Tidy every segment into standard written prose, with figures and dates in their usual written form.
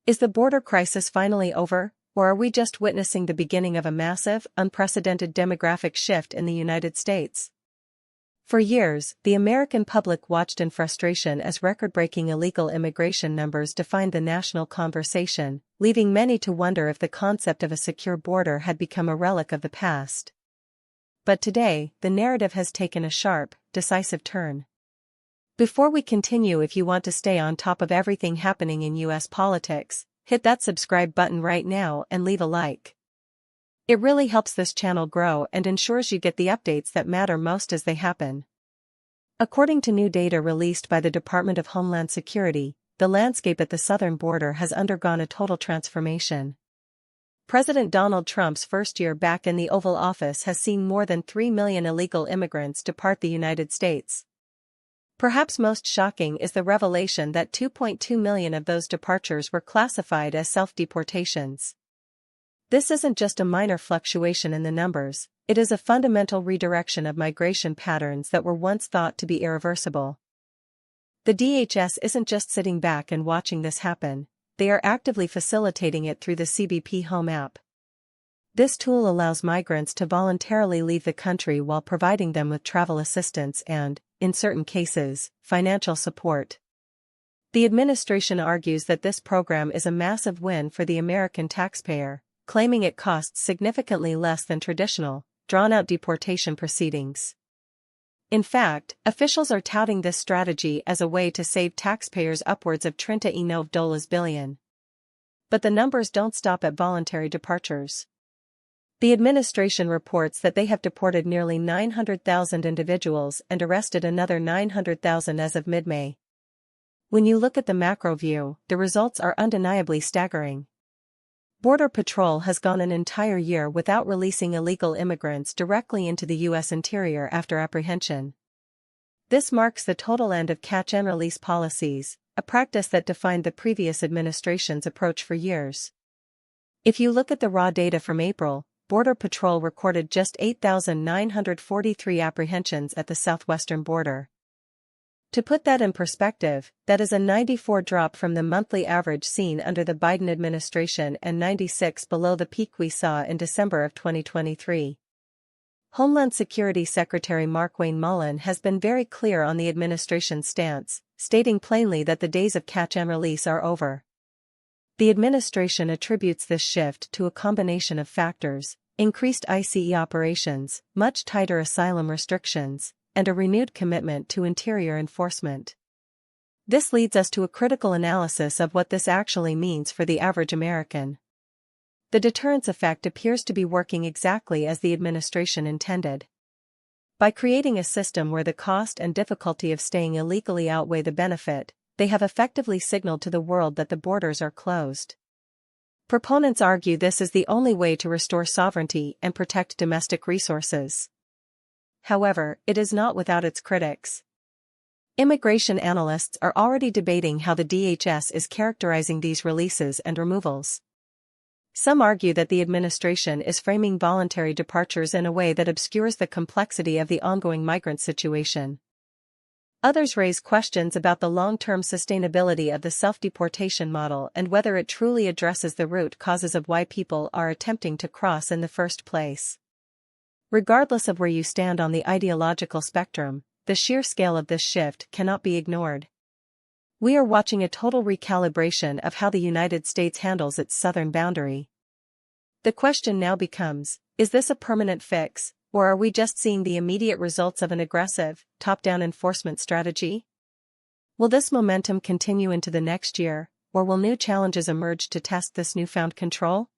Is the border crisis finally over, or are we just witnessing the beginning of a massive, unprecedented demographic shift in the United States? For years, the American public watched in frustration as record-breaking illegal immigration numbers defined the national conversation, leaving many to wonder if the concept of a secure border had become a relic of the past. But today, the narrative has taken a sharp, decisive turn. Before we continue, if you want to stay on top of everything happening in U.S. politics, hit that subscribe button right now and leave a like. It really helps this channel grow and ensures you get the updates that matter most as they happen. According to new data released by the Department of Homeland Security, the landscape at the southern border has undergone a total transformation. President Donald Trump's first year back in the Oval Office has seen more than 3 million illegal immigrants depart the United States. Perhaps most shocking is the revelation that 2.2 million of those departures were classified as self-deportations. This isn't just a minor fluctuation in the numbers, it is a fundamental redirection of migration patterns that were once thought to be irreversible. The DHS isn't just sitting back and watching this happen, they are actively facilitating it through the CBP Home app. This tool allows migrants to voluntarily leave the country while providing them with travel assistance and, in certain cases, financial support. The administration argues that this program is a massive win for the American taxpayer, claiming it costs significantly less than traditional, drawn-out deportation proceedings. In fact, officials are touting this strategy as a way to save taxpayers upwards of $39 billion. But the numbers don't stop at voluntary departures. The administration reports that they have deported nearly 900,000 individuals and arrested another 900,000 as of mid-May. When you look at the macro view, the results are undeniably staggering. Border Patrol has gone an entire year without releasing illegal immigrants directly into the U.S. interior after apprehension. This marks the total end of catch-and-release policies, a practice that defined the previous administration's approach for years. If you look at the raw data from April, Border Patrol recorded just 8,943 apprehensions at the southwestern border. To put that in perspective, that is a 94 drop from the monthly average seen under the Biden administration and 96 below the peak we saw in December of 2023. Homeland Security Secretary Markwayne Mullin has been very clear on the administration's stance, stating plainly that the days of catch and release are over. The administration attributes this shift to a combination of factors: increased ICE operations, much tighter asylum restrictions, and a renewed commitment to interior enforcement. This leads us to a critical analysis of what this actually means for the average American. The deterrence effect appears to be working exactly as the administration intended. By creating a system where the cost and difficulty of staying illegally outweigh the benefit, they have effectively signaled to the world that the borders are closed. Proponents argue this is the only way to restore sovereignty and protect domestic resources. However, it is not without its critics. Immigration analysts are already debating how the DHS is characterizing these releases and removals. Some argue that the administration is framing voluntary departures in a way that obscures the complexity of the ongoing migrant situation. Others raise questions about the long-term sustainability of the self-deportation model and whether it truly addresses the root causes of why people are attempting to cross in the first place. Regardless of where you stand on the ideological spectrum, the sheer scale of this shift cannot be ignored. We are watching a total recalibration of how the United States handles its southern boundary. The question now becomes, is this a permanent fix, or are we just seeing the immediate results of an aggressive, top-down enforcement strategy? Will this momentum continue into the next year, or will new challenges emerge to test this newfound control?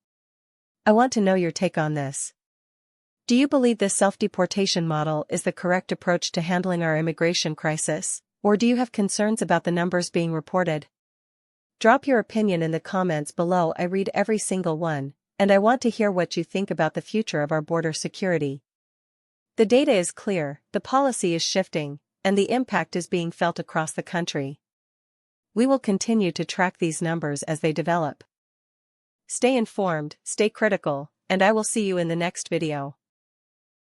I want to know your take on this. Do you believe this self-deportation model is the correct approach to handling our immigration crisis, or do you have concerns about the numbers being reported? Drop your opinion in the comments below. I read every single one, and I want to hear what you think about the future of our border security. The data is clear, the policy is shifting, and the impact is being felt across the country. We will continue to track these numbers as they develop. Stay informed, stay critical, and I will see you in the next video.